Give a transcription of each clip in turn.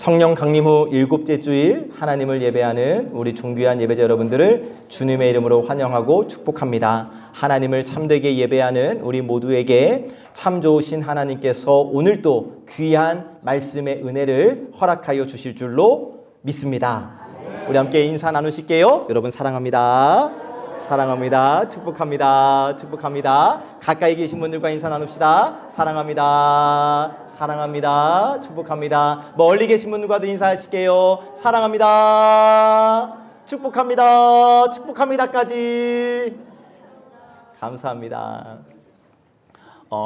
성령 강림 후 7째 주일 하나님을 예배하는 우리 존귀한 예배자 여러분들을 주님의 이름으로 환영하고 축복합니다. 하나님을 참되게 예배하는 우리 모두에게 참 좋으신 하나님께서 오늘도 귀한 말씀의 은혜를 허락하여 주실 줄로 믿습니다. 우리 함께 인사 나누실게요. 여러분 사랑합니다. 사랑합니다. 축복합니다. 축복합니다. 가까이 계신 분들과 인사 나눕시다. 사랑합니다. 사랑합니다. 축복합니다. 멀리 계신 분들과도 인사하실게요. 사랑합니다. 축복합니다. 축복합니다까지. 감사합니다.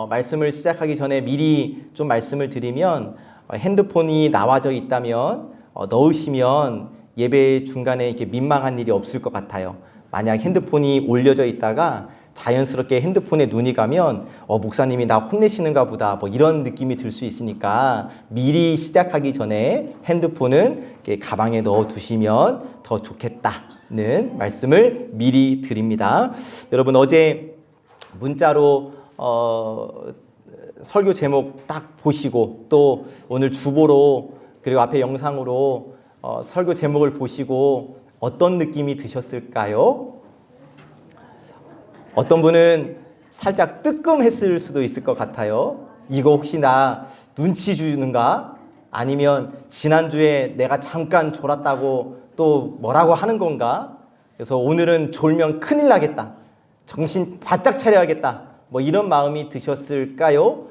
말씀을 시작하기 전에 미리 좀 말씀을 드리면 핸드폰이 나와져 있다면 넣으시면 예배 중간에 이렇게 민망한 일이 없을 것 같아요. 만약 핸드폰이 올려져 있다가 자연스럽게 핸드폰에 눈이 가면 목사님이 나 혼내시는가 보다 뭐 이런 느낌이 들 수 있으니까 미리 시작하기 전에 핸드폰은 이렇게 가방에 넣어 두시면 더 좋겠다는 말씀을 미리 드립니다. 여러분 어제 문자로 설교 제목 딱 보시고 또 오늘 주보로 그리고 앞에 영상으로 설교 제목을 보시고 어떤 느낌이 드셨을까요? 어떤 분은 살짝 뜨끔했을 수도 있을 것 같아요. 이거 혹시 나 눈치 주는가? 아니면 지난주에 내가 잠깐 졸았다고 또 뭐라고 하는 건가? 그래서 오늘은 졸면 큰일 나겠다. 정신 바짝 차려야겠다. 뭐 이런 마음이 드셨을까요?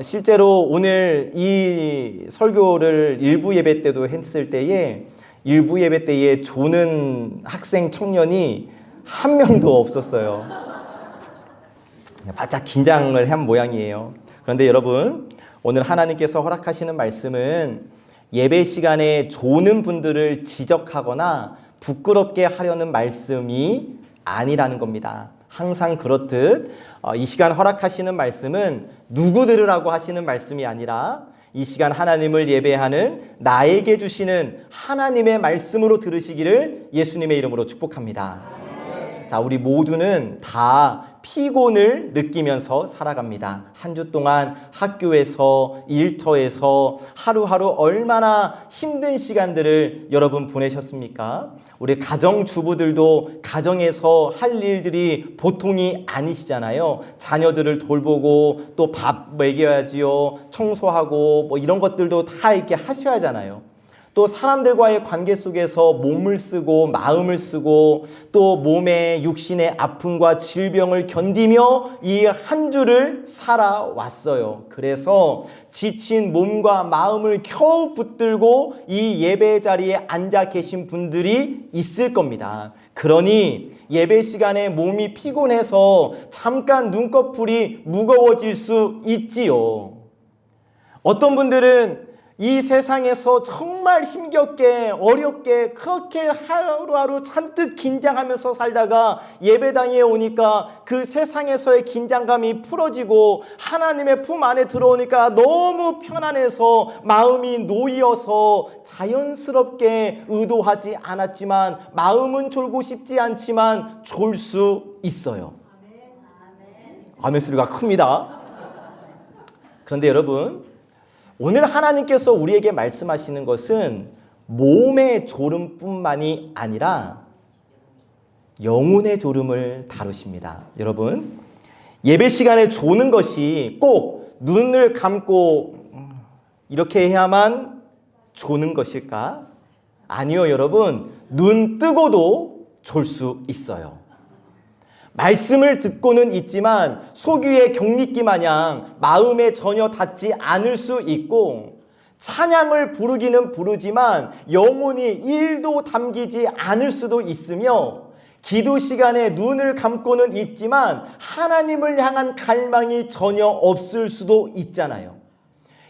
실제로 오늘 이 설교를 일부 예배 때도 했을 때에 일부 예배 때에 조는 학생 청년이 한 명도 없었어요. 바짝 긴장을 한 모양이에요. 그런데 여러분 오늘 하나님께서 허락하시는 말씀은 예배 시간에 조는 분들을 지적하거나 부끄럽게 하려는 말씀이 아니라는 겁니다. 항상 그렇듯 이 시간 허락하시는 말씀은 누구 들으라고 하시는 말씀이 아니라 이 시간 하나님을 예배하는 나에게 주시는 하나님의 말씀으로 들으시기를 예수님의 이름으로 축복합니다. 자, 우리 모두는 다 피곤을 느끼면서 살아갑니다. 한 주 동안 학교에서 일터에서 하루하루 얼마나 힘든 시간들을 여러분 보내셨습니까? 우리 가정주부들도 가정에서 할 일들이 보통이 아니시잖아요. 자녀들을 돌보고 또 밥 먹여야지요. 청소하고 뭐 이런 것들도 다 이렇게 하셔야 하잖아요. 또 사람들과의 관계 속에서 몸을 쓰고 마음을 쓰고 또 몸의 육신의 아픔과 질병을 견디며 이 한 주를 살아왔어요. 그래서 지친 몸과 마음을 겨우 붙들고 이 예배 자리에 앉아 계신 분들이 있을 겁니다. 그러니 예배 시간에 몸이 피곤해서 잠깐 눈꺼풀이 무거워질 수 있지요. 어떤 분들은 이 세상에서 정말 힘겹게 어렵게 그렇게 하루하루 잔뜩 긴장하면서 살다가 예배당에 오니까 그 세상에서의 긴장감이 풀어지고 하나님의 품 안에 들어오니까 너무 편안해서 마음이 놓여서 자연스럽게 의도하지 않았지만 마음은 졸고 싶지 않지만 졸 수 있어요. 아멘 소리가 큽니다. 그런데 여러분 오늘 하나님께서 우리에게 말씀하시는 것은 몸의 졸음뿐만이 아니라 영혼의 졸음을 다루십니다. 여러분 예배 시간에 조는 것이 꼭 눈을 감고 이렇게 해야만 조는 것일까? 아니요 여러분 눈 뜨고도 졸 수 있어요. 말씀을 듣고는 있지만 소귀의 격리기 마냥 마음에 전혀 닿지 않을 수 있고 찬양을 부르기는 부르지만 영혼이 1도 담기지 않을 수도 있으며 기도 시간에 눈을 감고는 있지만 하나님을 향한 갈망이 전혀 없을 수도 있잖아요.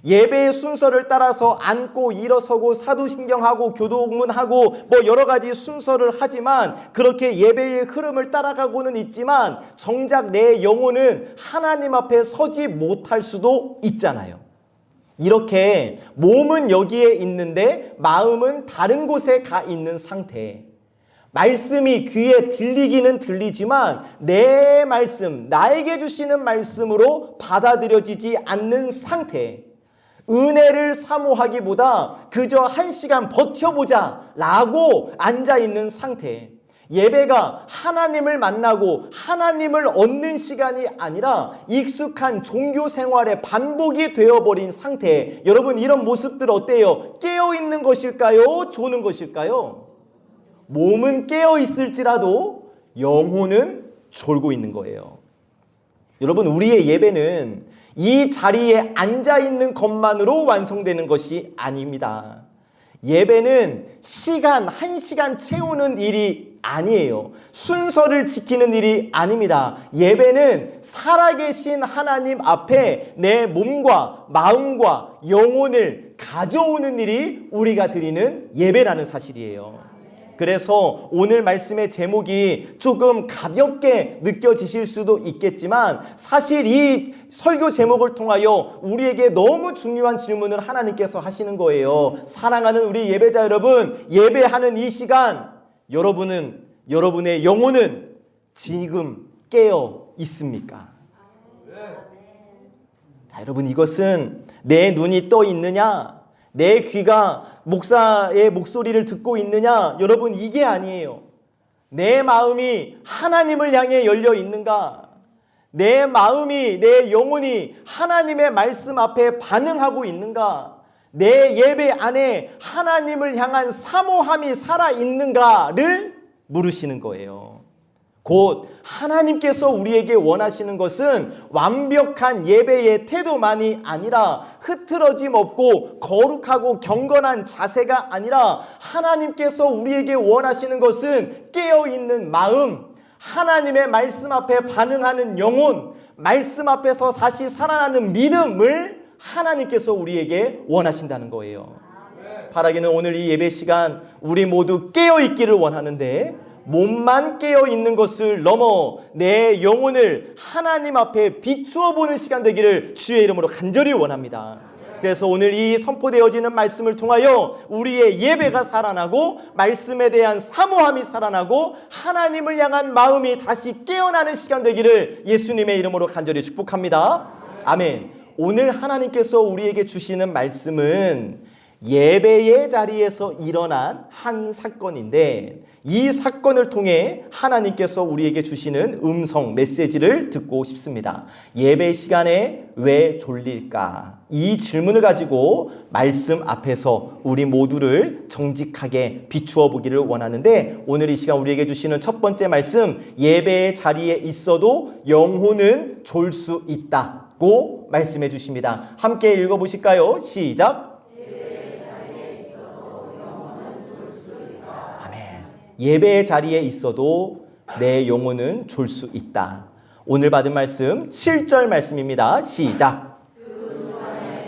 예배의 순서를 따라서 앉고 일어서고 사도신경하고 교도문하고 뭐 여러 가지 순서를 하지만 그렇게 예배의 흐름을 따라가고는 있지만 정작 내 영혼은 하나님 앞에 서지 못할 수도 있잖아요. 이렇게 몸은 여기에 있는데 마음은 다른 곳에 가 있는 상태. 말씀이 귀에 들리기는 들리지만 내 말씀, 나에게 주시는 말씀으로 받아들여지지 않는 상태. 은혜를 사모하기보다 그저 1시간 버텨보자 라고 앉아있는 상태. 예배가 하나님을 만나고 하나님을 얻는 시간이 아니라 익숙한 종교 생활의 반복이 되어버린 상태. 여러분, 이런 모습들 어때요? 깨어있는 것일까요? 조는 것일까요? 몸은 깨어있을지라도 영혼은 졸고 있는 거예요. 여러분, 우리의 예배는 이 자리에 앉아있는 것만으로 완성되는 것이 아닙니다. 예배는 시간, 1시간 채우는 일이 아니에요. 순서를 지키는 일이 아닙니다. 예배는 살아계신 하나님 앞에 내 몸과 마음과 영혼을 가져오는 일이 우리가 드리는 예배라는 사실이에요. 그래서 오늘 말씀의 제목이 조금 가볍게 느껴지실 수도 있겠지만 사실 이 설교 제목을 통하여 우리에게 너무 중요한 질문을 하나님께서 하시는 거예요. 사랑하는 우리 예배자 여러분, 예배하는 이 시간 여러분의 영혼은 지금 깨어 있습니까? 자, 여러분, 이것은 내 눈이 떠 있느냐, 내 귀가 목사의 목소리를 듣고 있느냐, 여러분, 이게 아니에요. 내 마음이 하나님을 향해 열려 있는가, 내 마음이, 내 영혼이 하나님의 말씀 앞에 반응하고 있는가, 내 예배 안에 하나님을 향한 사모함이 살아있는가를 물으시는 거예요. 곧 하나님께서 우리에게 원하시는 것은 완벽한 예배의 태도만이 아니라 흐트러짐 없고 거룩하고 경건한 자세가 아니라 하나님께서 우리에게 원하시는 것은 깨어있는 마음, 하나님의 말씀 앞에 반응하는 영혼, 말씀 앞에서 다시 살아나는 믿음을 하나님께서 우리에게 원하신다는 거예요. 바라기는 오늘 이 예배 시간 우리 모두 깨어있기를 원하는데, 몸만 깨어있는 것을 넘어 내 영혼을 하나님 앞에 비추어 보는 시간 되기를 주의 이름으로 간절히 원합니다. 그래서 오늘 이 선포되어지는 말씀을 통하여 우리의 예배가 살아나고 말씀에 대한 사모함이 살아나고 하나님을 향한 마음이 다시 깨어나는 시간 되기를 예수님의 이름으로 간절히 축복합니다. 아멘. 오늘 하나님께서 우리에게 주시는 말씀은 예배의 자리에서 일어난 한 사건인데, 이 사건을 통해 하나님께서 우리에게 주시는 음성 메시지를 듣고 싶습니다. 예배 시간에 왜 졸릴까? 이 질문을 가지고 말씀 앞에서 우리 모두를 정직하게 비추어 보기를 원하는데, 오늘 이 시간 우리에게 주시는 첫 번째 말씀, 예배의 자리에 있어도 영혼은 졸 수 있다고 말씀해 주십니다. 함께 읽어보실까요? 시작. 예배의 자리에 있어도 내 영혼은 졸 수 있다. 오늘 받은 말씀 7절 말씀입니다. 시작.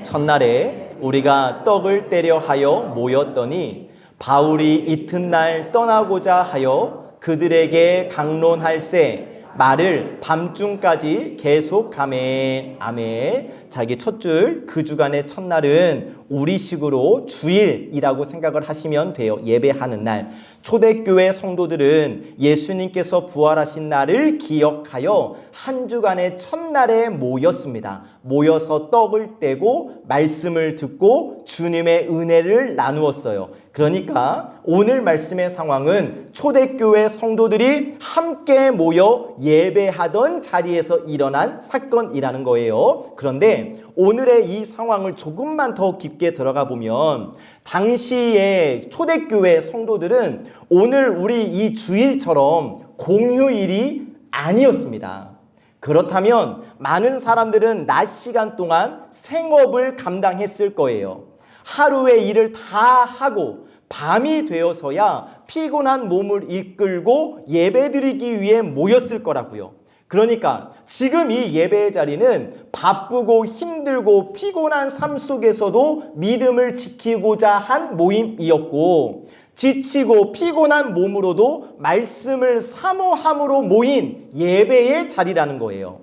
첫날에 우리가 떡을 떼려 하여 모였더니 바울이 이튿날 떠나고자 하여 그들에게 강론할세 말을 밤중까지 계속하매. 아멘. 자기 첫 줄, 그 주간의 첫날은 우리식으로 주일이라고 생각을 하시면 돼요. 예배하는 날. 초대교회 성도들은 예수님께서 부활하신 날을 기억하여 한 주간의 첫날에 모였습니다. 모여서 떡을 떼고 말씀을 듣고 주님의 은혜를 나누었어요. 그러니까 오늘 말씀의 상황은 초대교회 성도들이 함께 모여 예배하던 자리에서 일어난 사건이라는 거예요. 그런데 오늘의 이 상황을 조금만 더 깊게 들어가 보면, 당시의 초대교회 성도들은 오늘 우리 이 주일처럼 공휴일이 아니었습니다. 그렇다면 많은 사람들은 낮 시간 동안 생업을 감당했을 거예요. 하루의 일을 다 하고 밤이 되어서야 피곤한 몸을 이끌고 예배드리기 위해 모였을 거라고요. 그러니까 지금 이 예배의 자리는 바쁘고 힘들고 피곤한 삶 속에서도 믿음을 지키고자 한 모임이었고, 지치고 피곤한 몸으로도 말씀을 사모함으로 모인 예배의 자리라는 거예요.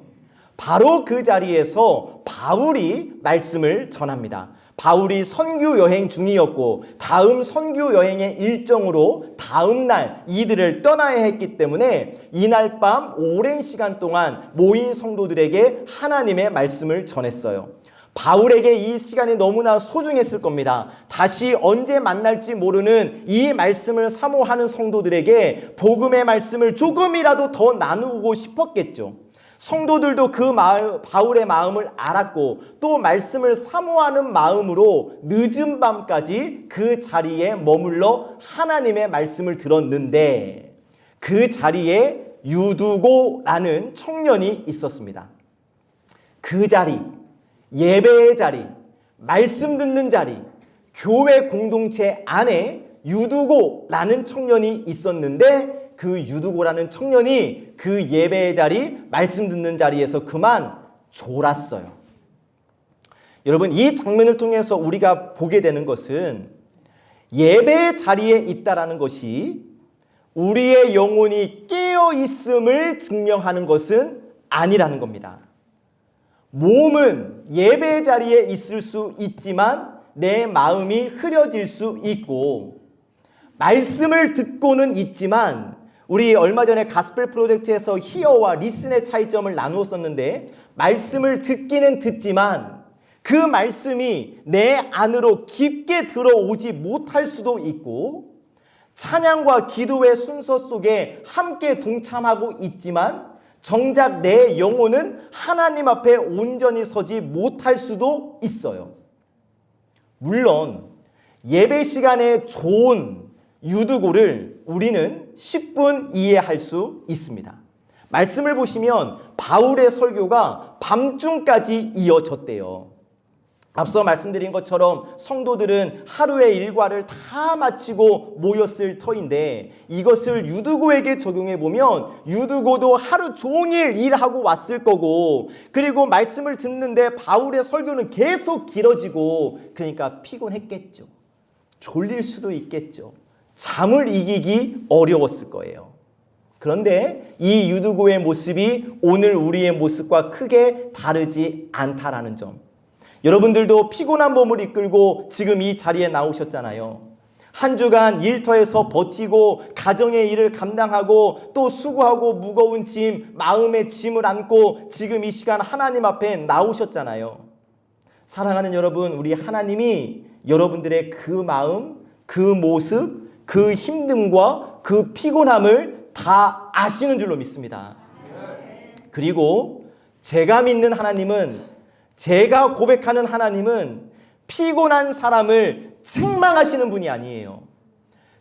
바로 그 자리에서 바울이 말씀을 전합니다. 바울이 선교 여행 중이었고 다음 선교 여행의 일정으로 다음 날 이들을 떠나야 했기 때문에 이날 밤 오랜 시간 동안 모인 성도들에게 하나님의 말씀을 전했어요. 바울에게 이 시간이 너무나 소중했을 겁니다. 다시 언제 만날지 모르는 이 말씀을 사모하는 성도들에게 복음의 말씀을 조금이라도 더 나누고 싶었겠죠. 성도들도 그 바울의 마음을 알았고 또 말씀을 사모하는 마음으로 늦은 밤까지 그 자리에 머물러 하나님의 말씀을 들었는데 그 자리에 유두고라는 청년이 있었습니다. 그 자리, 예배의 자리, 말씀 듣는 자리, 교회 공동체 안에 유두고라는 청년이 있었는데 그 유두고라는 청년이 그 예배의 자리, 말씀 듣는 자리에서 그만 졸았어요. 여러분, 이 장면을 통해서 우리가 보게 되는 것은 예배의 자리에 있다라는 것이 우리의 영혼이 깨어 있음을 증명하는 것은 아니라는 겁니다. 몸은 예배 자리에 있을 수 있지만 내 마음이 흐려질 수 있고 말씀을 듣고는 있지만 우리 얼마 전에 가스펠 프로젝트에서 히어와 리슨의 차이점을 나누었었는데 말씀을 듣기는 듣지만 그 말씀이 내 안으로 깊게 들어오지 못할 수도 있고 찬양과 기도의 순서 속에 함께 동참하고 있지만 정작 내 영혼은 하나님 앞에 온전히 서지 못할 수도 있어요. 물론 예배 시간에 좋은 유두고를 우리는 10분 이해할 수 있습니다. 말씀을 보시면 바울의 설교가 밤중까지 이어졌대요. 앞서 말씀드린 것처럼 성도들은 하루의 일과를 다 마치고 모였을 터인데 이것을 유두고에게 적용해 보면 유두고도 하루 종일 일하고 왔을 거고 그리고 말씀을 듣는데 바울의 설교는 계속 길어지고 그러니까 피곤했겠죠. 졸릴 수도 있겠죠. 잠을 이기기 어려웠을 거예요. 그런데 이 유두고의 모습이 오늘 우리의 모습과 크게 다르지 않다라는 점. 여러분들도 피곤한 몸을 이끌고 지금 이 자리에 나오셨잖아요. 한 주간 일터에서 버티고 가정의 일을 감당하고 또 수고하고 무거운 짐, 마음의 짐을 안고 지금 이 시간 하나님 앞에 나오셨잖아요. 사랑하는 여러분, 우리 하나님이 여러분들의 그 마음, 그 모습, 그 힘듦과 그 피곤함을 다 아시는 줄로 믿습니다. 그리고 제가 믿는 하나님은 제가 고백하는 하나님은 피곤한 사람을 책망하시는 분이 아니에요.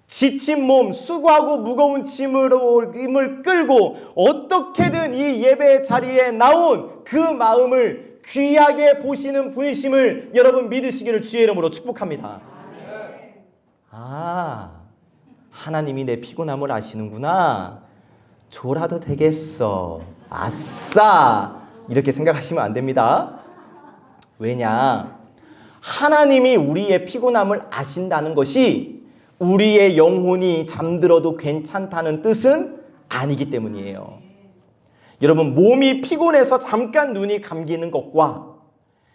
지친 몸, 수고하고 무거운 짐을 끌고 어떻게든 이 예배 자리에 나온 그 마음을 귀하게 보시는 분이심을 여러분 믿으시기를 주의 이름으로 축복합니다. 아, 하나님이 내 피곤함을 아시는구나. 졸아도 되겠어. 아싸! 이렇게 생각하시면 안 됩니다. 왜냐? 하나님이 우리의 피곤함을 아신다는 것이 우리의 영혼이 잠들어도 괜찮다는 뜻은 아니기 때문이에요. 여러분, 몸이 피곤해서 잠깐 눈이 감기는 것과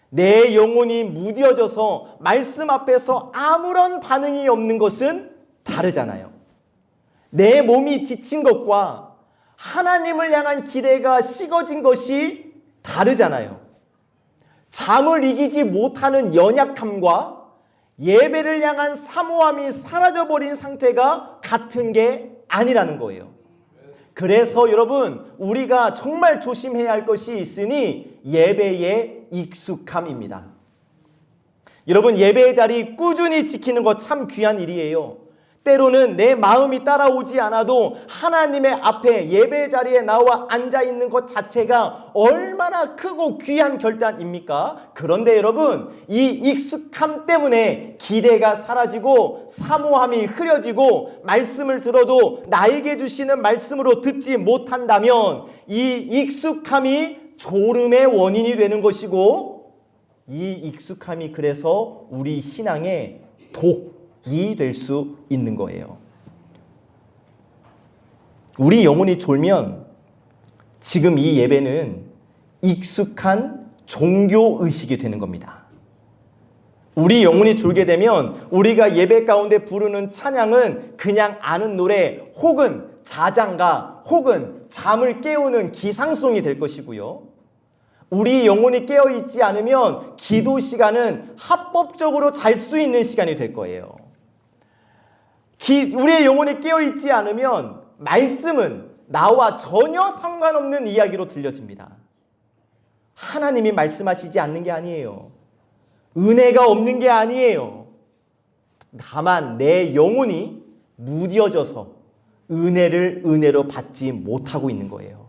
내 영혼이 무뎌져서 말씀 앞에서 아무런 반응이 없는 것은 다르잖아요. 내 몸이 지친 것과 하나님을 향한 기대가 식어진 것이 다르잖아요. 잠을 이기지 못하는 연약함과 예배를 향한 사모함이 사라져버린 상태가 같은 게 아니라는 거예요. 그래서 여러분, 우리가 정말 조심해야 할 것이 있으니 예배의 익숙함입니다. 여러분, 예배의 자리 꾸준히 지키는 것 참 귀한 일이에요. 때로는 내 마음이 따라오지 않아도 하나님의 앞에 예배 자리에 나와 앉아있는 것 자체가 얼마나 크고 귀한 결단입니까? 그런데 여러분, 이 익숙함 때문에 기대가 사라지고 사모함이 흐려지고 말씀을 들어도 나에게 주시는 말씀으로 듣지 못한다면 이 익숙함이 졸음의 원인이 되는 것이고 이 익숙함이 그래서 우리 신앙의 독이 될 수 있는 거예요. 우리 영혼이 졸면 지금 이 예배는 익숙한 종교의식이 되는 겁니다. 우리 영혼이 졸게 되면 우리가 예배 가운데 부르는 찬양은 그냥 아는 노래 혹은 자장가 혹은 잠을 깨우는 기상송이 될 것이고요. 우리 영혼이 깨어있지 않으면 기도 시간은 합법적으로 잘 수 있는 시간이 될 거예요. 우리의 영혼이 깨어있지 않으면 말씀은 나와 전혀 상관없는 이야기로 들려집니다. 하나님이 말씀하시지 않는 게 아니에요. 은혜가 없는 게 아니에요. 다만 내 영혼이 무뎌져서 은혜를 은혜로 받지 못하고 있는 거예요.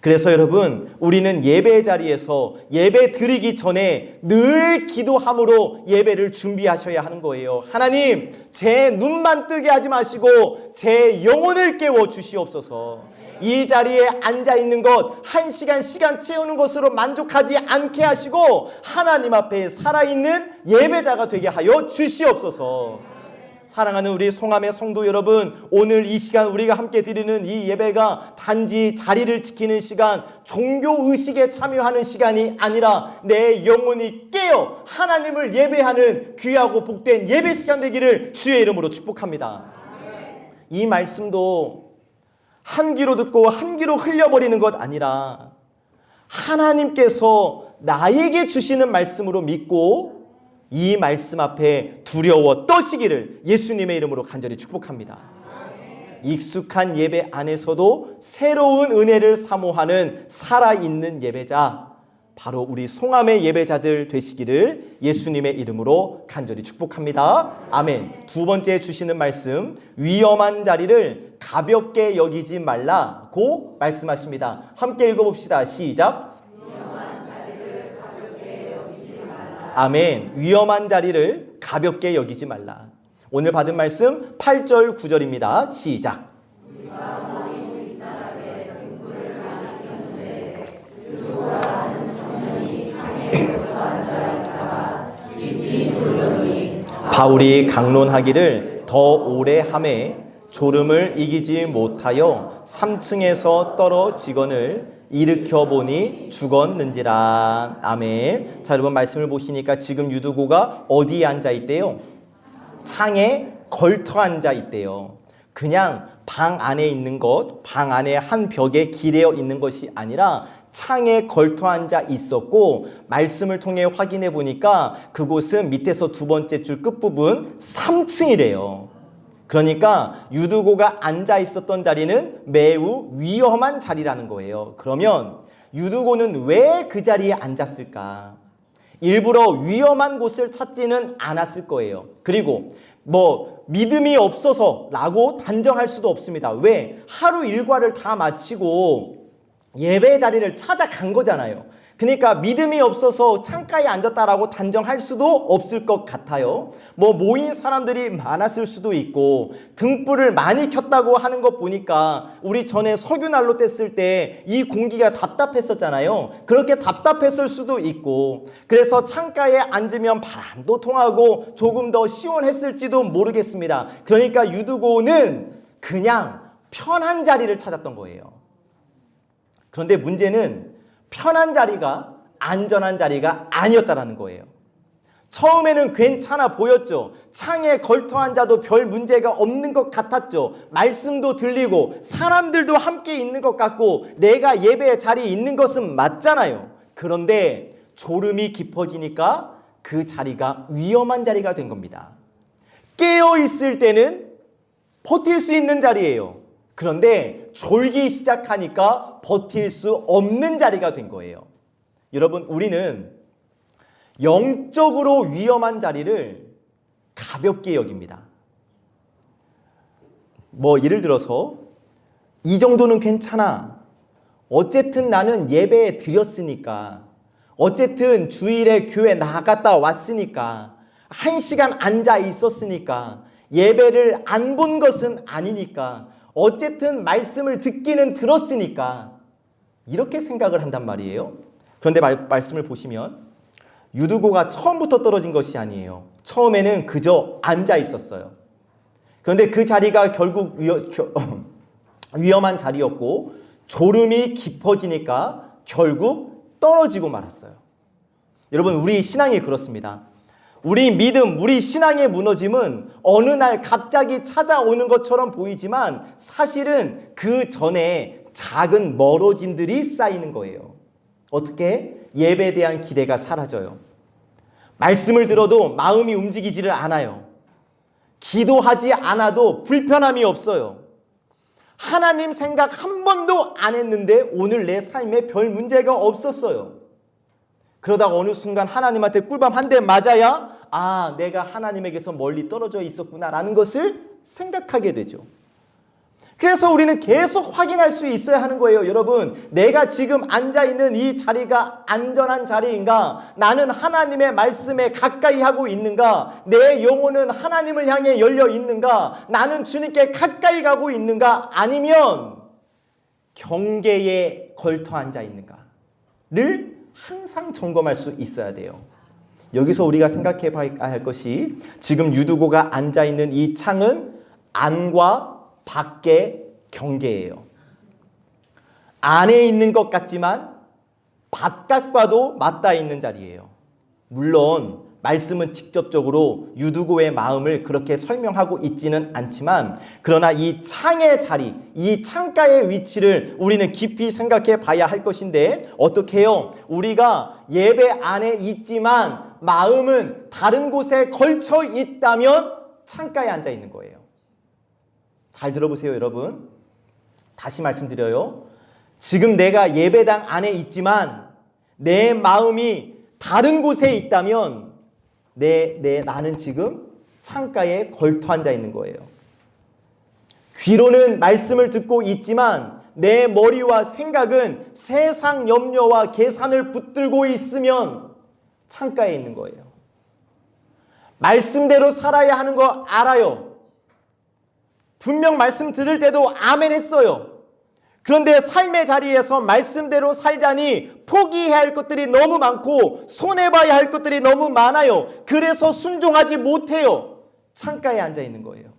그래서 여러분, 우리는 예배 자리에서 예배 드리기 전에 늘 기도함으로 예배를 준비하셔야 하는 거예요. 하나님, 제 눈만 뜨게 하지 마시고 제 영혼을 깨워 주시옵소서. 이 자리에 앉아 있는 것, 1시간 시간 채우는 것으로 만족하지 않게 하시고 하나님 앞에 살아있는 예배자가 되게 하여 주시옵소서. 사랑하는 우리 송암의 성도 여러분, 오늘 이 시간 우리가 함께 드리는 이 예배가 단지 자리를 지키는 시간, 종교의식에 참여하는 시간이 아니라 내 영혼이 깨어 하나님을 예배하는 귀하고 복된 예배 시간 되기를 주의 이름으로 축복합니다. 이 말씀도 한 귀로 듣고 한 귀로 흘려버리는 것 아니라 하나님께서 나에게 주시는 말씀으로 믿고 이 말씀 앞에 두려워 떠시기를 예수님의 이름으로 간절히 축복합니다. 익숙한 예배 안에서도 새로운 은혜를 사모하는 살아있는 예배자, 바로 우리 송암의 예배자들 되시기를 예수님의 이름으로 간절히 축복합니다. 아멘. 두 번째 주시는 말씀, 위험한 자리를 가볍게 여기지 말라고 말씀하십니다. 함께 읽어봅시다. 시작. 아멘. 위험한 자리를 가볍게 여기지 말라. 오늘 받은 말씀 8절 9절입니다. 시작. 바울이 강론하기를 더 오래 하매 졸음을 이기지 못하여 3층에서 떨어지거늘 일으켜 보니 죽었는지라. 아멘. 자, 여러분 말씀을 보시니까 지금 유두고가 어디에 앉아 있대요? 창에 걸터 앉아 있대요. 그냥 방 안에 있는 것, 방 안에 한 벽에 기대어 있는 것이 아니라 창에 걸터 앉아 있었고, 말씀을 통해 확인해 보니까 그곳은 밑에서 두 번째 줄 끝부분 3층이래요. 그러니까 유두고가 앉아 있었던 자리는 매우 위험한 자리라는 거예요. 그러면 유두고는 왜 그 자리에 앉았을까? 일부러 위험한 곳을 찾지는 않았을 거예요. 그리고 믿음이 없어서 라고 단정할 수도 없습니다. 왜? 하루 일과를 다 마치고 예배 자리를 찾아간 거잖아요. 그러니까 믿음이 없어서 창가에 앉았다라고 단정할 수도 없을 것 같아요. 모인 사람들이 많았을 수도 있고, 등불을 많이 켰다고 하는 것 보니까 우리 전에 석유난로 뗐을 때 이 공기가 답답했었잖아요. 그렇게 답답했을 수도 있고, 그래서 창가에 앉으면 바람도 통하고 조금 더 시원했을지도 모르겠습니다. 그러니까 유두고는 그냥 편한 자리를 찾았던 거예요. 그런데 문제는 편한 자리가 안전한 자리가 아니었다라는 거예요. 처음에는 괜찮아 보였죠. 창에 걸터 앉아도 별 문제가 없는 것 같았죠. 말씀도 들리고 사람들도 함께 있는 것 같고 내가 예배 자리에 있는 것은 맞잖아요. 그런데 졸음이 깊어지니까 그 자리가 위험한 자리가 된 겁니다. 깨어 있을 때는 버틸 수 있는 자리예요. 그런데 졸기 시작하니까 버틸 수 없는 자리가 된 거예요. 여러분, 우리는 영적으로 위험한 자리를 가볍게 여깁니다. 예를 들어서 이 정도는 괜찮아. 어쨌든 나는 예배에 드렸으니까, 어쨌든 주일에 교회 나갔다 왔으니까, 1시간 앉아 있었으니까, 예배를 안 본 것은 아니니까, 어쨌든 말씀을 듣기는 들었으니까, 이렇게 생각을 한단 말이에요. 그런데 말씀을 보시면 유두고가 처음부터 떨어진 것이 아니에요. 처음에는 그저 앉아 있었어요. 그런데 그 자리가 결국 위험한 자리였고, 졸음이 깊어지니까 결국 떨어지고 말았어요. 여러분, 우리 신앙이 그렇습니다. 우리 믿음, 우리 신앙의 무너짐은 어느 날 갑자기 찾아오는 것처럼 보이지만 사실은 그 전에 작은 멀어짐들이 쌓이는 거예요. 어떻게? 예배에 대한 기대가 사라져요. 말씀을 들어도 마음이 움직이지를 않아요. 기도하지 않아도 불편함이 없어요. 하나님 생각 한 번도 안 했는데 오늘 내 삶에 별 문제가 없었어요. 그러다가 어느 순간 하나님한테 꿀밤 한 대 맞아야 내가 하나님에게서 멀리 떨어져 있었구나라는 것을 생각하게 되죠. 그래서 우리는 계속 확인할 수 있어야 하는 거예요. 여러분, 내가 지금 앉아있는 이 자리가 안전한 자리인가? 나는 하나님의 말씀에 가까이 하고 있는가? 내 영혼은 하나님을 향해 열려 있는가? 나는 주님께 가까이 가고 있는가? 아니면 경계에 걸터 앉아 있는가를 항상 점검할 수 있어야 돼요. 여기서 우리가 생각해 봐야 할 것이 지금 유두고가 앉아있는 이 창은 안과 밖의 경계예요. 안에 있는 것 같지만 바깥과도 맞닿아 있는 자리예요. 물론 말씀은 직접적으로 유두고의 마음을 그렇게 설명하고 있지는 않지만 그러나 이 창의 자리, 이 창가의 위치를 우리는 깊이 생각해 봐야 할 것인데 어떻게 해요? 우리가 예배 안에 있지만 마음은 다른 곳에 걸쳐 있다면 창가에 앉아 있는 거예요. 잘 들어보세요, 여러분. 다시 말씀드려요. 지금 내가 예배당 안에 있지만 내 마음이 다른 곳에 있다면 나는 지금 창가에 걸터 앉아 있는 거예요. 귀로는 말씀을 듣고 있지만 내 머리와 생각은 세상 염려와 계산을 붙들고 있으면 창가에 있는 거예요. 말씀대로 살아야 하는 거 알아요. 분명 말씀 들을 때도 아멘 했어요. 그런데 삶의 자리에서 말씀대로 살자니 포기해야 할 것들이 너무 많고 손해봐야 할 것들이 너무 많아요. 그래서 순종하지 못해요. 창가에 앉아 있는 거예요.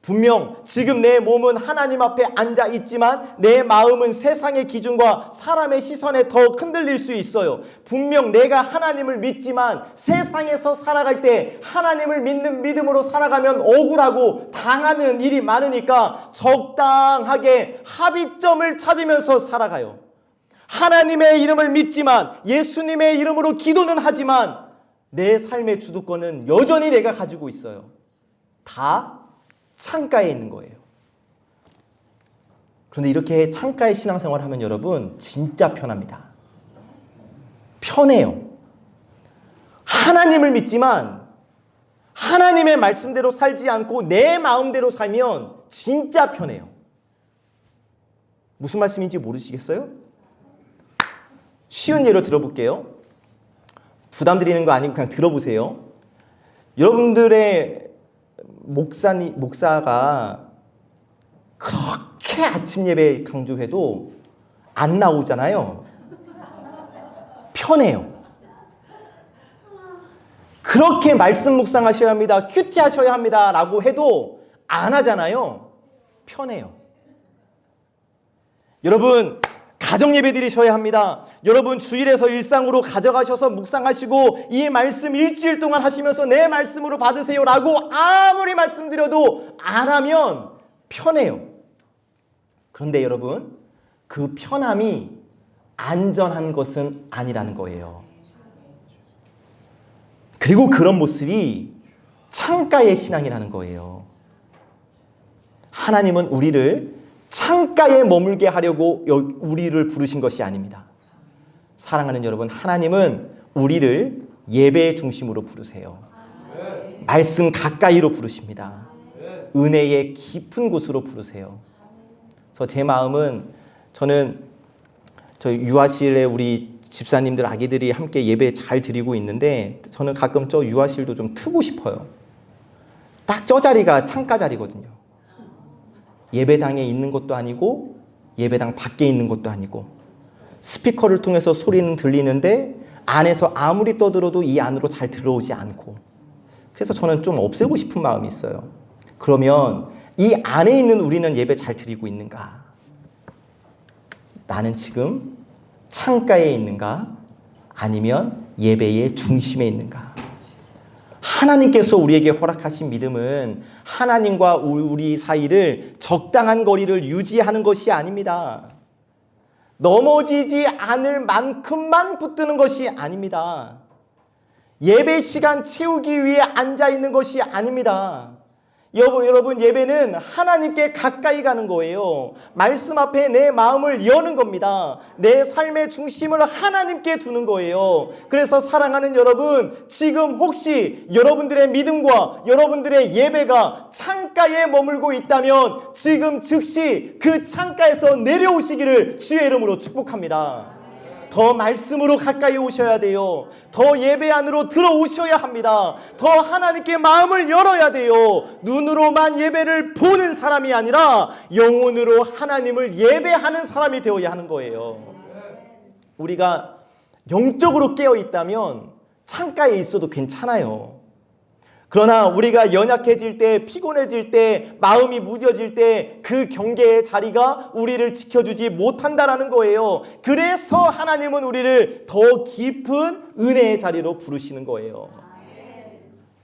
분명 지금 내 몸은 하나님 앞에 앉아 있지만 내 마음은 세상의 기준과 사람의 시선에 더 흔들릴 수 있어요. 분명 내가 하나님을 믿지만 세상에서 살아갈 때 하나님을 믿는 믿음으로 살아가면 억울하고 당하는 일이 많으니까 적당하게 합의점을 찾으면서 살아가요. 하나님의 이름을 믿지만 예수님의 이름으로 기도는 하지만 내 삶의 주도권은 여전히 내가 가지고 있어요. 다 창가에 있는 거예요. 그런데 이렇게 창가의 신앙생활을 하면 여러분 진짜 편합니다. 편해요. 하나님을 믿지만 하나님의 말씀대로 살지 않고 내 마음대로 살면 진짜 편해요. 무슨 말씀인지 모르시겠어요? 쉬운 예로 들어볼게요. 부담 드리는 거 아니고 그냥 들어보세요. 여러분들의 목사가 그렇게 아침 예배 강조해도 안 나오잖아요. 편해요. 그렇게 말씀 묵상하셔야 합니다. 큐티 하셔야 합니다. 라고 해도 안 하잖아요. 편해요. 여러분, 가정 예배 드리셔야 합니다. 여러분 주일에서 일상으로 가져가셔서 묵상하시고 이 말씀 일주일 동안 하시면서 내 말씀으로 받으세요 라고 아무리 말씀드려도 안 하면 편해요. 그런데 여러분 그 편함이 안전한 것은 아니라는 거예요. 그리고 그런 모습이 창가의 신앙이라는 거예요. 하나님은 우리를 창가에 머물게 하려고 우리를 부르신 것이 아닙니다. 사랑하는 여러분, 하나님은 우리를 예배의 중심으로 부르세요. 말씀 가까이로 부르십니다. 은혜의 깊은 곳으로 부르세요. 그래서 제 마음은 저는 저희 유아실에 우리 집사님들 아기들이 함께 예배 잘 드리고 있는데 저는 가끔 저 유아실도 좀 트고 싶어요. 딱 저 자리가 창가 자리거든요. 예배당에 있는 것도 아니고 예배당 밖에 있는 것도 아니고 스피커를 통해서 소리는 들리는데 안에서 아무리 떠들어도 이 안으로 잘 들어오지 않고 그래서 저는 좀 없애고 싶은 마음이 있어요. 그러면 이 안에 있는 우리는 예배 잘 드리고 있는가? 나는 지금 창가에 있는가? 아니면 예배의 중심에 있는가? 하나님께서 우리에게 허락하신 믿음은 하나님과 우리 사이를 적당한 거리를 유지하는 것이 아닙니다. 넘어지지 않을 만큼만 붙드는 것이 아닙니다. 예배 시간 채우기 위해 앉아 있는 것이 아닙니다. 여러분, 예배는 하나님께 가까이 가는 거예요. 말씀 앞에 내 마음을 여는 겁니다. 내 삶의 중심을 하나님께 두는 거예요. 그래서 사랑하는 여러분, 지금 혹시 여러분들의 믿음과 여러분들의 예배가 창가에 머물고 있다면 지금 즉시 그 창가에서 내려오시기를 주의 이름으로 축복합니다. 더 말씀으로 가까이 오셔야 돼요. 더 예배 안으로 들어오셔야 합니다. 더 하나님께 마음을 열어야 돼요. 눈으로만 예배를 보는 사람이 아니라 영혼으로 하나님을 예배하는 사람이 되어야 하는 거예요. 우리가 영적으로 깨어 있다면 창가에 있어도 괜찮아요. 그러나 우리가 연약해질 때, 피곤해질 때, 마음이 무뎌질 때 그 경계의 자리가 우리를 지켜주지 못한다라는 거예요. 그래서 하나님은 우리를 더 깊은 은혜의 자리로 부르시는 거예요.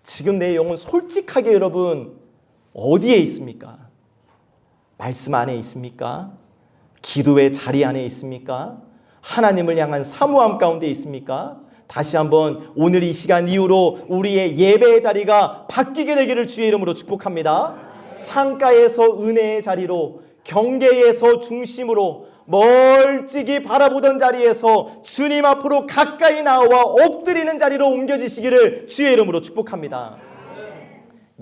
지금 내 영혼 솔직하게 여러분 어디에 있습니까? 말씀 안에 있습니까? 기도의 자리 안에 있습니까? 하나님을 향한 사모함 가운데 있습니까? 다시 한번 오늘 이 시간 이후로 우리의 예배의 자리가 바뀌게 되기를 주의 이름으로 축복합니다. 창가에서 은혜의 자리로, 경계에서 중심으로, 멀찍이 바라보던 자리에서 주님 앞으로 가까이 나와 엎드리는 자리로 옮겨지시기를 주의 이름으로 축복합니다.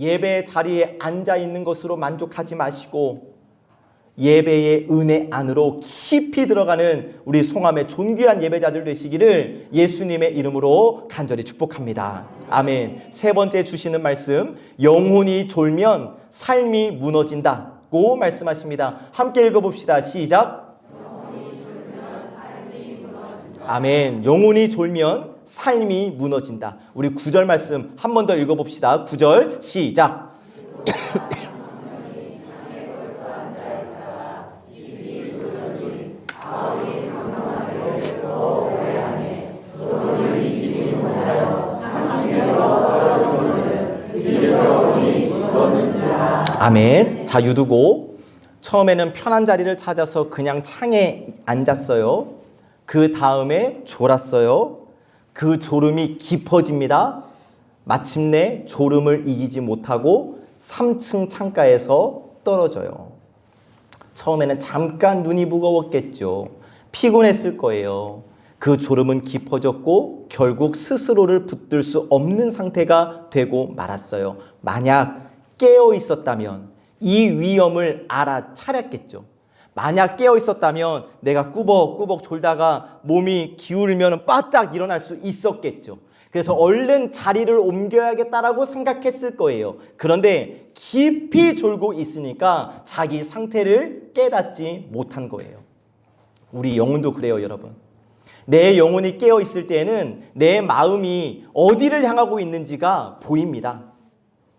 예배의 자리에 앉아 있는 것으로 만족하지 마시고 예배의 은혜 안으로 깊이 들어가는 우리 송암의 존귀한 예배자들 되시기를 예수님의 이름으로 간절히 축복합니다. 아멘. 세 번째 주시는 말씀, 영혼이 졸면 삶이 무너진다고 말씀하십니다. 함께 읽어봅시다. 시작. 아멘. 영혼이 졸면 삶이 무너진다. 우리 9절 말씀 한 번 더 읽어봅시다. 9절 시작. 아멘. 자, 유두고 처음에는 편한 자리를 찾아서 그냥 창에 앉았어요. 그 다음에 졸았어요. 그 졸음이 깊어집니다. 마침내 졸음을 이기지 못하고 3층 창가에서 떨어져요. 처음에는 잠깐 눈이 무거웠겠죠. 피곤했을 거예요. 그 졸음은 깊어졌고 결국 스스로를 붙들 수 없는 상태가 되고 말았어요. 만약 깨어 있었다면 이 위험을 알아차렸겠죠. 만약 깨어 있었다면 내가 꾸벅꾸벅 졸다가 몸이 기울면 빠딱 일어날 수 있었겠죠. 그래서 얼른 자리를 옮겨야겠다라고 생각했을 거예요. 그런데 깊이 졸고 있으니까 자기 상태를 깨닫지 못한 거예요. 우리 영혼도 그래요, 여러분. 내 영혼이 깨어 있을 때에는 내 마음이 어디를 향하고 있는지가 보입니다.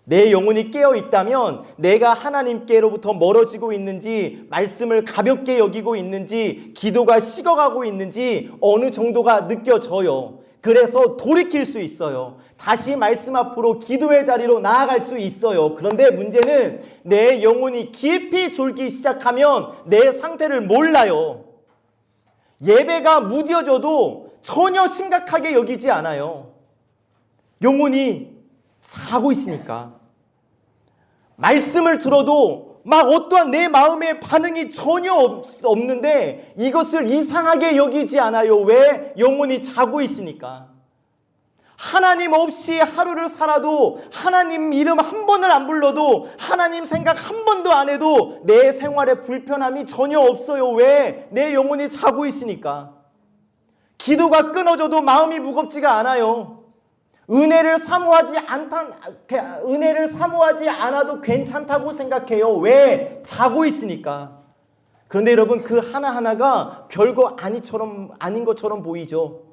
내 영혼이 깨어 있다면 내가 하나님께로부터 멀어지고 있는지, 말씀을 가볍게 여기고 있는지, 기도가 식어가고 있는지 어느 정도가 느껴져요. 그래서 돌이킬 수 있어요. 다시 말씀 앞으로 기도의 자리로 나아갈 수 있어요. 그런데 문제는 내 영혼이 깊이 졸기 시작하면 내 상태를 몰라요. 예배가 무뎌져도 전혀 심각하게 여기지 않아요. 영혼이 자고 있으니까. 말씀을 들어도 막 어떠한 내 마음의 반응이 전혀 없는데 이것을 이상하게 여기지 않아요. 왜? 영혼이 자고 있으니까. 하나님 없이 하루를 살아도, 하나님 이름 한 번을 안 불러도, 하나님 생각 한 번도 안 해도 내 생활에 불편함이 전혀 없어요. 왜? 내 영혼이 자고 있으니까. 기도가 끊어져도 마음이 무겁지가 않아요. 은혜를 사모하지 않아도 괜찮다고 생각해요. 왜? 자고 있으니까. 그런데 여러분, 그 하나하나가 별거 아닌 것처럼 보이죠.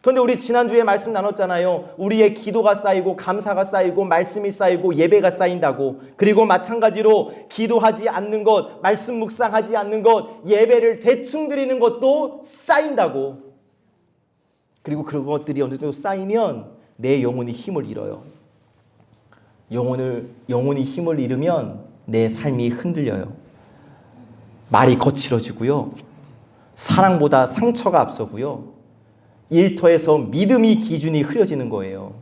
그런데 우리 지난주에 말씀 나눴잖아요. 우리의 기도가 쌓이고 감사가 쌓이고 말씀이 쌓이고 예배가 쌓인다고. 그리고 마찬가지로 기도하지 않는 것, 말씀 묵상하지 않는 것, 예배를 대충 드리는 것도 쌓인다고. 그리고 그런 것들이 어느 정도 쌓이면 내 영혼이 힘을 잃어요. 영혼이 힘을 잃으면 내 삶이 흔들려요. 말이 거칠어지고요. 사랑보다 상처가 앞서고요. 일터에서 믿음이 기준이 흐려지는 거예요.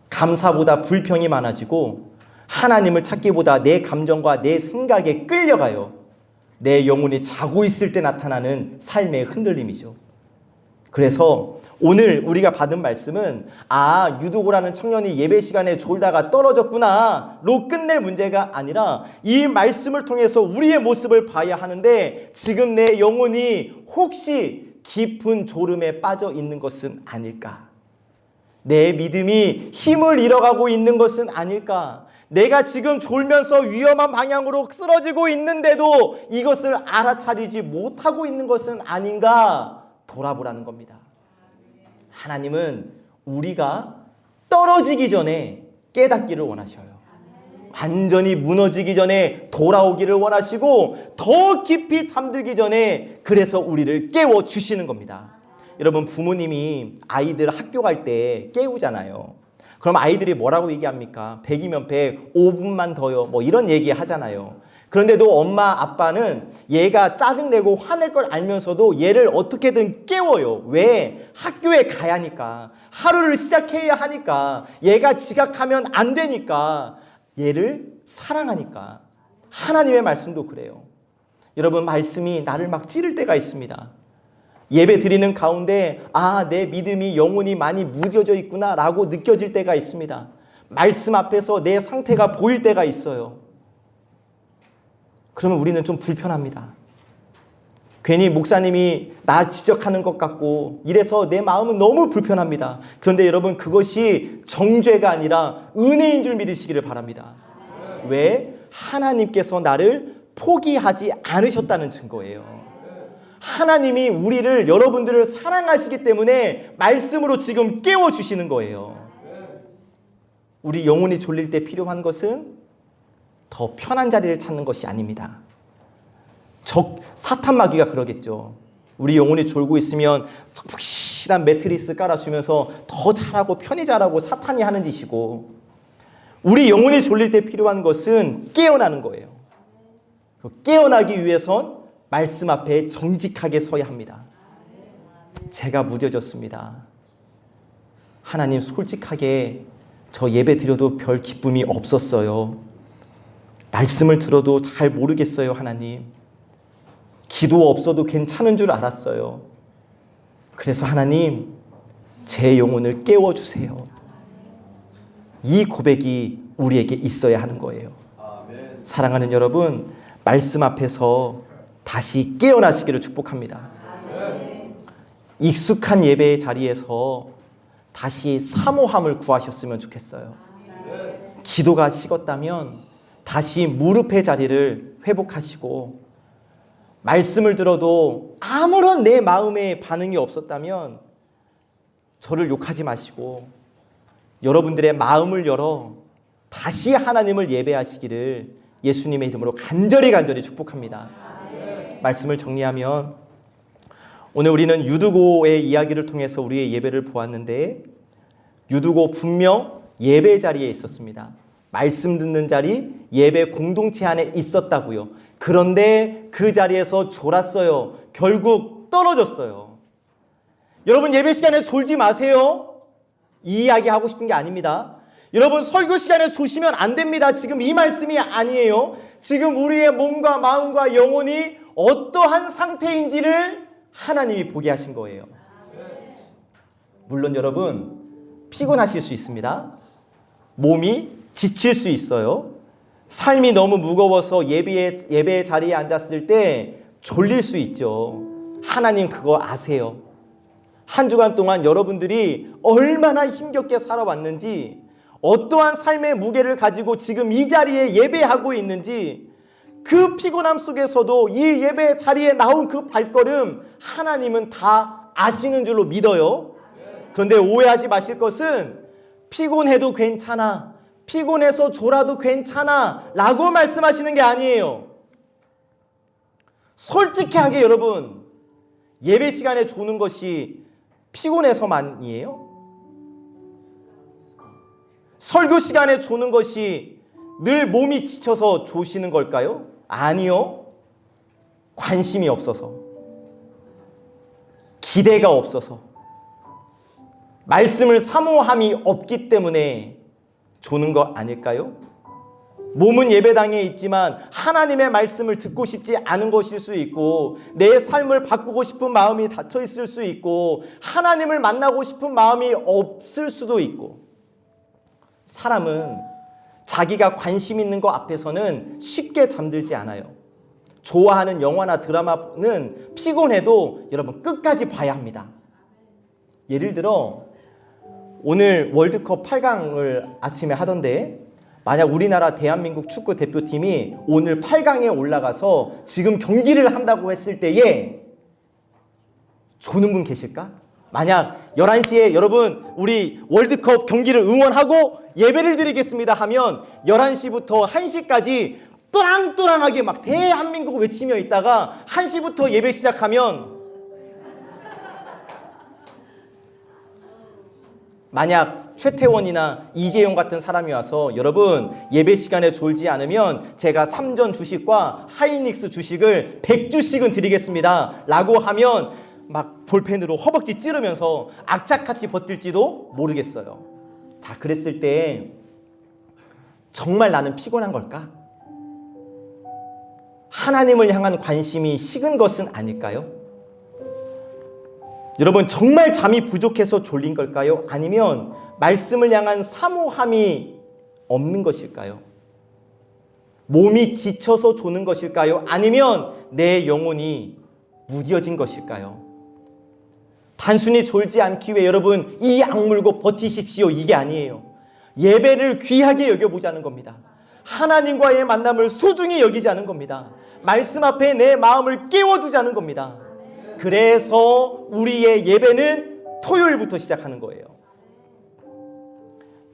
감사보다 불평이 많아지고 하나님을 찾기보다 내 감정과 내 생각에 끌려가요. 내 영혼이 자고 있을 때 나타나는 삶의 흔들림이죠. 그래서 오늘 우리가 받은 말씀은 유두고라는 청년이 예배 시간에 졸다가 떨어졌구나 로 끝낼 문제가 아니라 이 말씀을 통해서 우리의 모습을 봐야 하는데 지금 내 영혼이 혹시 깊은 졸음에 빠져 있는 것은 아닐까? 내 믿음이 힘을 잃어가고 있는 것은 아닐까? 내가 지금 졸면서 위험한 방향으로 쓰러지고 있는데도 이것을 알아차리지 못하고 있는 것은 아닌가? 돌아보라는 겁니다. 하나님은 우리가 떨어지기 전에 깨닫기를 원하셔요. 완전히 무너지기 전에 돌아오기를 원하시고 더 깊이 잠들기 전에 그래서 우리를 깨워주시는 겁니다. 여러분, 부모님이 아이들 학교 갈 때 깨우잖아요. 그럼 아이들이 뭐라고 얘기합니까? 100이면 100, 5분만 더요. 뭐 이런 얘기 하잖아요. 그런데도 엄마, 아빠는 얘가 짜증내고 화낼 걸 알면서도 얘를 어떻게든 깨워요. 왜? 학교에 가야 하니까. 하루를 시작해야 하니까. 얘가 지각하면 안 되니까. 얘를 사랑하니까. 하나님의 말씀도 그래요. 여러분, 말씀이 나를 막 찌를 때가 있습니다. 예배 드리는 가운데 내 믿음이 영혼이 많이 무뎌져 있구나 라고 느껴질 때가 있습니다. 말씀 앞에서 내 상태가 보일 때가 있어요. 그러면 우리는 좀 불편합니다. 괜히 목사님이 나 지적하는 것 같고 이래서 내 마음은 너무 불편합니다. 그런데 여러분, 그것이 정죄가 아니라 은혜인 줄 믿으시기를 바랍니다. 왜? 하나님께서 나를 포기하지 않으셨다는 증거예요. 하나님이 우리를, 여러분들을 사랑하시기 때문에 말씀으로 지금 깨워주시는 거예요. 우리 영혼이 졸릴 때 필요한 것은 더 편한 자리를 찾는 것이 아닙니다. 사탄 마귀가 그러겠죠. 우리 영혼이 졸고 있으면 푹신한 매트리스 깔아주면서 더 잘하고 편히 자라고 사탄이 하는 짓이고, 우리 영혼이 졸릴 때 필요한 것은 깨어나는 거예요. 깨어나기 위해선 말씀 앞에 정직하게 서야 합니다. 제가 무뎌졌습니다. 하나님, 솔직하게 저 예배 드려도 별 기쁨이 없었어요. 말씀을 들어도 잘 모르겠어요. 하나님, 기도 없어도 괜찮은 줄 알았어요. 그래서 하나님, 제 영혼을 깨워주세요. 이 고백이 우리에게 있어야 하는 거예요. 사랑하는 여러분, 말씀 앞에서 다시 깨어나시기를 축복합니다. 익숙한 예배의 자리에서 다시 사모함을 구하셨으면 좋겠어요. 기도가 식었다면 다시 무릎의 자리를 회복하시고, 말씀을 들어도 아무런 내 마음에 반응이 없었다면 저를 욕하지 마시고 여러분들의 마음을 열어 다시 하나님을 예배하시기를 예수님의 이름으로 간절히 축복합니다. 말씀을 정리하면, 오늘 우리는 유두고의 이야기를 통해서 우리의 예배를 보았는데, 유두고 분명 예배 자리에 있었습니다. 말씀 듣는 자리, 예배 공동체 안에 있었다고요. 그런데 그 자리에서 졸았어요. 결국 떨어졌어요. 여러분, 예배 시간에 졸지 마세요. 이 이야기 하고 싶은 게 아닙니다. 여러분, 설교 시간에 조시면 안 됩니다. 지금 이 말씀이 아니에요. 지금 우리의 몸과 마음과 영혼이 어떠한 상태인지를 하나님이 보게 하신 거예요. 물론 여러분, 피곤하실 수 있습니다. 몸이 지칠 수 있어요. 삶이 너무 무거워서 예배의 자리에 앉았을 때 졸릴 수 있죠. 하나님 그거 아세요. 한 주간 동안 여러분들이 얼마나 힘겹게 살아왔는지, 어떠한 삶의 무게를 가지고 지금 이 자리에 예배하고 있는지, 그 피곤함 속에서도 이 예배 자리에 나온 그 발걸음 하나님은 다 아시는 줄로 믿어요. 그런데 오해하지 마실 것은 피곤해도 괜찮아, 피곤해서 졸아도 괜찮아 라고 말씀하시는 게 아니에요. 솔직하게 여러분, 예배 시간에 조는 것이 피곤해서만이에요? 설교 시간에 조는 것이 늘 몸이 지쳐서 조시는 걸까요? 아니요. 관심이 없어서. 기대가 없어서, 말씀을 사모함이 없기 때문에 조는 거 아닐까요? 몸은 예배당에 있지만 하나님의 말씀을 듣고 싶지 않은 것일 수 있고, 내 삶을 바꾸고 싶은 마음이 닫혀 있을 수 있고, 하나님을 만나고 싶은 마음이 없을 수도 있고, 사람은 자기가 관심 있는 것 앞에서는 쉽게 잠들지 않아요. 좋아하는 영화나 드라마는 피곤해도 여러분 끝까지 봐야 합니다. 예를 들어 오늘 월드컵 8강을 아침에 하던데, 만약 우리나라 대한민국 축구 대표팀이 오늘 8강에 올라가서 지금 경기를 한다고 했을 때에 조는 분 계실까? 만약 11시에 여러분 우리 월드컵 경기를 응원하고 예배를 드리겠습니다 하면 11시부터 1시까지 또랑또랑하게 막 대한민국 외치며 있다가 1시부터 예배 시작하면, 만약 최태원이나 이재용 같은 사람이 와서 여러분 예배 시간에 졸지 않으면 제가 3전 주식과 하이닉스 주식을 100주씩은 드리겠습니다 라고 하면 막 볼펜으로 허벅지 찌르면서 악착같이 버틸지도 모르겠어요. 자, 그랬을 때 정말 나는 피곤한 걸까? 하나님을 향한 관심이 식은 것은 아닐까요? 여러분, 정말 잠이 부족해서 졸린 걸까요? 아니면 말씀을 향한 사모함이 없는 것일까요? 몸이 지쳐서 조는 것일까요? 아니면 내 영혼이 무뎌진 것일까요? 단순히 졸지 않기 위해 여러분 이 악물고 버티십시오, 이게 아니에요. 예배를 귀하게 여겨보자는 겁니다. 하나님과의 만남을 소중히 여기자는 겁니다. 말씀 앞에 내 마음을 깨워주자는 겁니다. 그래서 우리의 예배는 토요일부터 시작하는 거예요.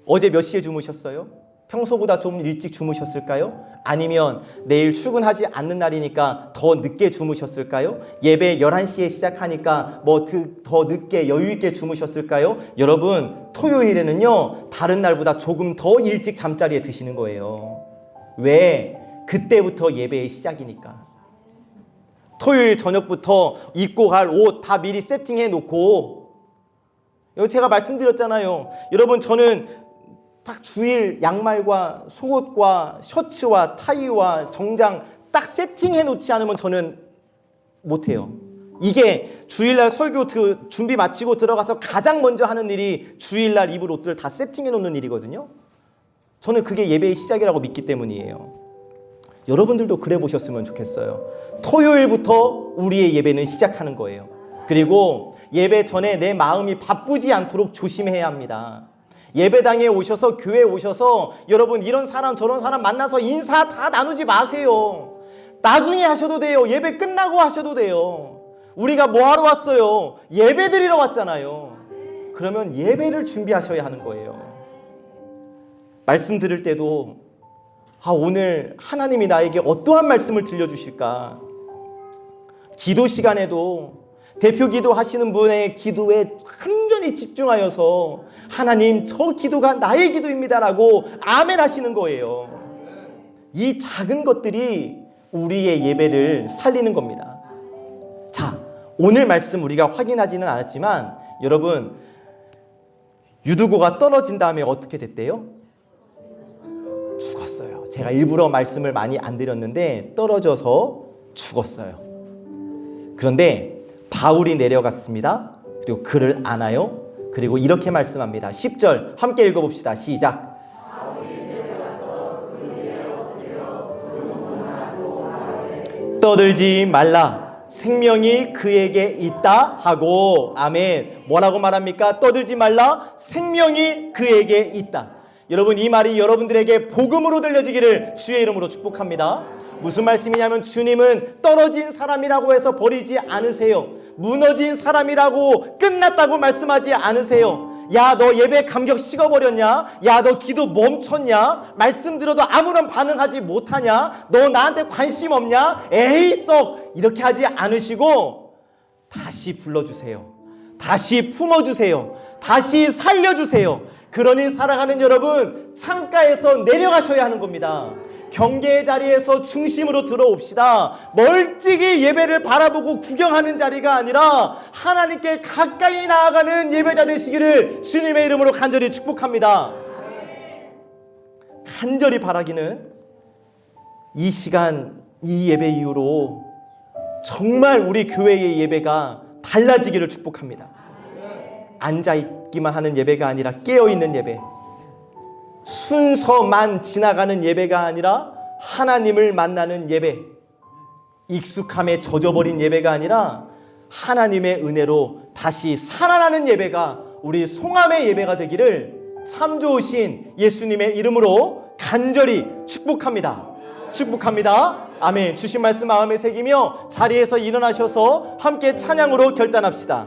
어제 몇 시에 주무셨어요? 평소보다 좀 일찍 주무셨을까요? 아니면 내일 출근하지 않는 날이니까 더 늦게 주무셨을까요? 예배 11시에 시작하니까 뭐 더 늦게 여유 있게 주무셨을까요? 여러분, 토요일에는요 다른 날보다 조금 더 일찍 잠자리에 드시는 거예요. 왜? 그때부터 예배의 시작이니까. 토요일 저녁부터 입고 갈 옷 다 미리 세팅해 놓고, 제가 말씀드렸잖아요. 여러분, 저는 딱 주일 양말과 속옷과 셔츠와 타이와 정장 딱 세팅해 놓지 않으면 저는 못해요. 이게 주일날 설교 준비 마치고 들어가서 가장 먼저 하는 일이 주일날 입을 옷들을 다 세팅해 놓는 일이거든요. 저는 그게 예배의 시작이라고 믿기 때문이에요. 여러분들도 그래 보셨으면 좋겠어요. 토요일부터 우리의 예배는 시작하는 거예요. 그리고 예배 전에 내 마음이 바쁘지 않도록 조심해야 합니다. 예배당에 오셔서, 교회에 오셔서 여러분 이런 사람 저런 사람 만나서 인사 다 나누지 마세요. 나중에 하셔도 돼요. 예배 끝나고 하셔도 돼요. 우리가 뭐 하러 왔어요? 예배 드리러 왔잖아요. 그러면 예배를 준비하셔야 하는 거예요. 말씀 들을 때도 오늘 하나님이 나에게 어떠한 말씀을 들려주실까? 기도 시간에도 대표 기도 하시는 분의 기도에 완전히 집중하여서 하나님, 저 기도가 나의 기도입니다라고 아멘 하시는 거예요. 이 작은 것들이 우리의 예배를 살리는 겁니다. 자, 오늘 말씀 우리가 확인하지는 않았지만 여러분, 유두고가 떨어진 다음에 어떻게 됐대요? 죽었어요. 제가 일부러 말씀을 많이 안 드렸는데 떨어져서 죽었어요. 그런데 바울이 내려갔습니다. 그리고 그를 안아요. 그리고 이렇게 말씀합니다. 10절 함께 읽어봅시다. 시작. 떠들지 말라. 생명이 그에게 있다 하고. 아멘. 뭐라고 말합니까? 떠들지 말라. 생명이 그에게 있다. 여러분, 이 말이 여러분들에게 복음으로 들려지기를 주의 이름으로 축복합니다. 무슨 말씀이냐면 주님은 떨어진 사람이라고 해서 버리지 않으세요. 무너진 사람이라고 끝났다고 말씀하지 않으세요. 야, 너 예배 감격 식어버렸냐? 야, 너 기도 멈췄냐? 말씀 들어도 아무런 반응하지 못하냐? 너 나한테 관심 없냐? 에이 썩! 이렇게 하지 않으시고 다시 불러주세요. 다시 품어주세요. 다시 살려주세요. 그러니 살아가는 여러분, 창가에서 내려가셔야 하는 겁니다. 경계의 자리에서 중심으로 들어옵시다. 멀찍이 예배를 바라보고 구경하는 자리가 아니라 하나님께 가까이 나아가는 예배자 되시기를 주님의 이름으로 간절히 축복합니다. 간절히 바라기는 이 시간, 이 예배 이후로 정말 우리 교회의 예배가 달라지기를 축복합니다. 앉아있기만 하는 예배가 아니라 깨어있는 예배, 순서만 지나가는 예배가 아니라 하나님을 만나는 예배, 익숙함에 젖어버린 예배가 아니라 하나님의 은혜로 다시 살아나는 예배가 우리 송암의 예배가 되기를 참 좋으신 예수님의 이름으로 간절히 축복합니다. 축복합니다. 아멘. 주신 말씀 마음에 새기며 자리에서 일어나셔서 함께 찬양으로 결단합시다.